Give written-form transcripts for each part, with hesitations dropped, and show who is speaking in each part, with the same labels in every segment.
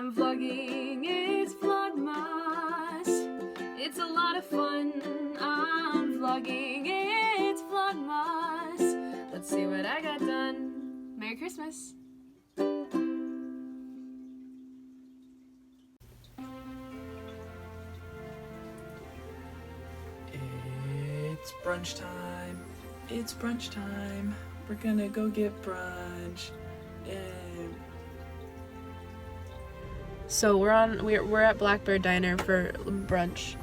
Speaker 1: I'm vlogging, it's Vlogmas. It's a lot of fun. I'm vlogging, it's Vlogmas. Let's see what I got done. Merry Christmas.
Speaker 2: It's brunch time. It's brunch time. We're gonna go get brunch. And
Speaker 1: So we're at Black Bear Diner for brunch,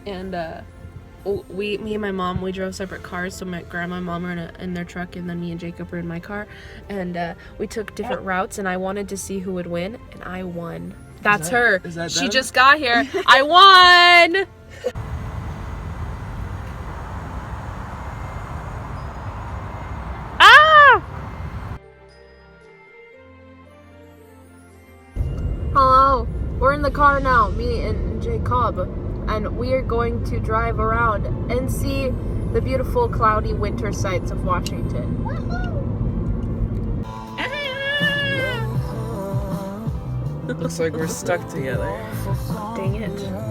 Speaker 1: and me and my mom, we drove separate cars. So my grandma and mom are in their truck, and then me and Jacob were in my car, and we took different routes. And I wanted to see who would win, and I won. That's her.
Speaker 2: Is that
Speaker 1: she
Speaker 2: them?
Speaker 1: just got here. I won. Hello, we're in the car now, me and Jacob, and we are going to drive around and see the beautiful cloudy winter sights of Washington.
Speaker 2: looks like we're stuck together.
Speaker 1: Dang it.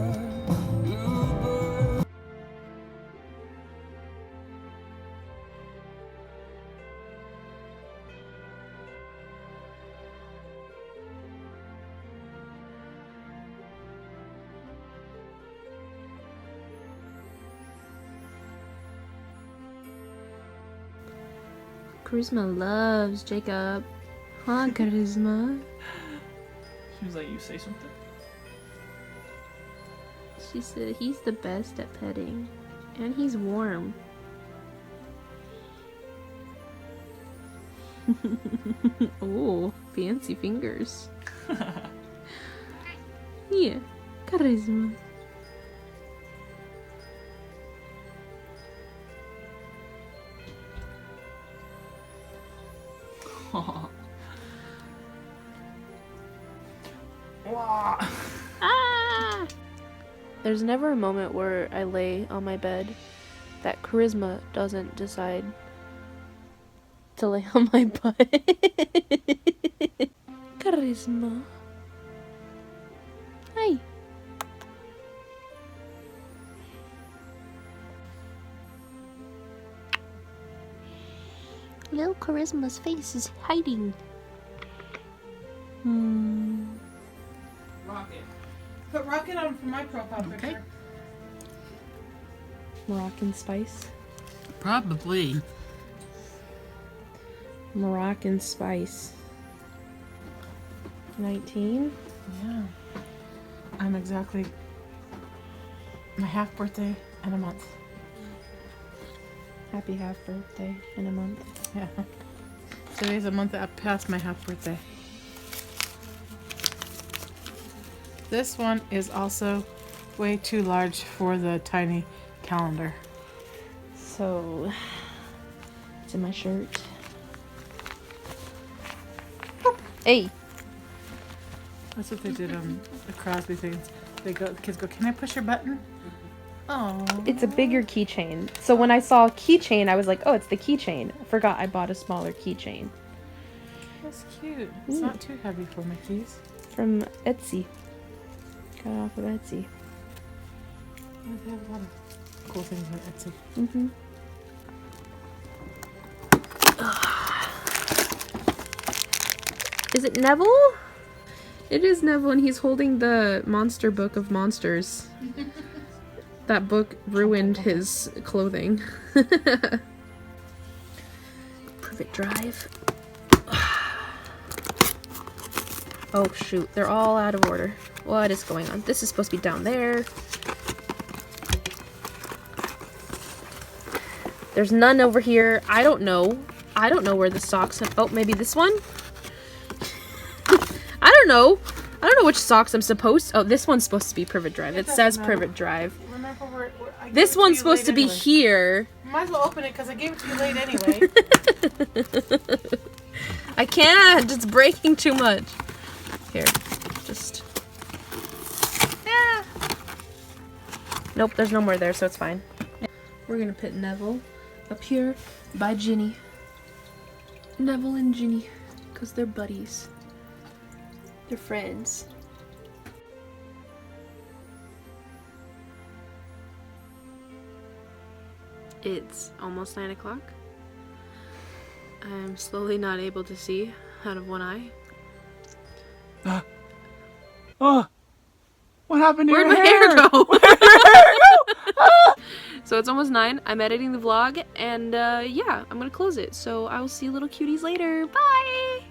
Speaker 1: Charisma loves Jacob. Huh, Charisma?
Speaker 2: She was like, you say something?
Speaker 1: She said he's the best at petting. And he's warm. Oh, fancy fingers. Yeah, Charisma.
Speaker 2: Wow.
Speaker 1: Ah! There's never a moment where I lay on my bed that Charisma doesn't decide to lay on my butt. Charisma. Hi. Little Charisma's face is hiding.
Speaker 3: Rocket. Put Rocket on for my profile picture.
Speaker 1: Moroccan spice.
Speaker 3: Probably.
Speaker 1: Moroccan spice. 19.
Speaker 3: Yeah. I'm exactly my half birthday in a month.
Speaker 1: Happy half birthday in a month.
Speaker 3: Yeah. Today's a month past my half birthday. This one is also way too large for the tiny calendar.
Speaker 1: So, it's in my shirt. Hey!
Speaker 3: That's what they did on the Crosby things. Kids go, can I push your button? Oh.
Speaker 1: It's a bigger keychain. So when I saw a keychain, I was like, oh, it's the keychain. I forgot I bought a smaller keychain.
Speaker 3: That's cute. It's not too heavy for my keys.
Speaker 1: From Etsy. Got it off of Etsy.
Speaker 3: Yeah, they have a lot of cool things on Etsy.
Speaker 1: Mm-hmm. Is it Neville? It is Neville, and he's holding the monster book of monsters. That book ruined his clothing. Privet drive. Oh shoot, they're all out of order. What is going on? This is supposed to be down there. There's none over here. I don't know. I don't know where the socks are. Oh, maybe this one? I don't know. I don't know which socks I'm supposed to. Oh, this one's supposed to be Privet Drive. It says Privet Drive.
Speaker 3: Remember
Speaker 1: This one's supposed to be here.
Speaker 3: Might as well open it because I gave it to you late anyway.
Speaker 1: I can't. It's breaking too much. Here. Just. Yeah. Nope, there's no more there, so it's fine. We're gonna put Neville up here by Ginny. Neville and Ginny. Because they're buddies. They're friends. It's almost 9 o'clock. I'm slowly not able to see out of one eye.
Speaker 2: Oh, what happened to
Speaker 1: Where'd
Speaker 2: your
Speaker 1: my
Speaker 2: hair?
Speaker 1: hair go?
Speaker 2: Where'd your hair go? Ah!
Speaker 1: So it's almost 9. I'm editing the vlog, and yeah, I'm gonna close it. So I will see you little cuties later. Bye!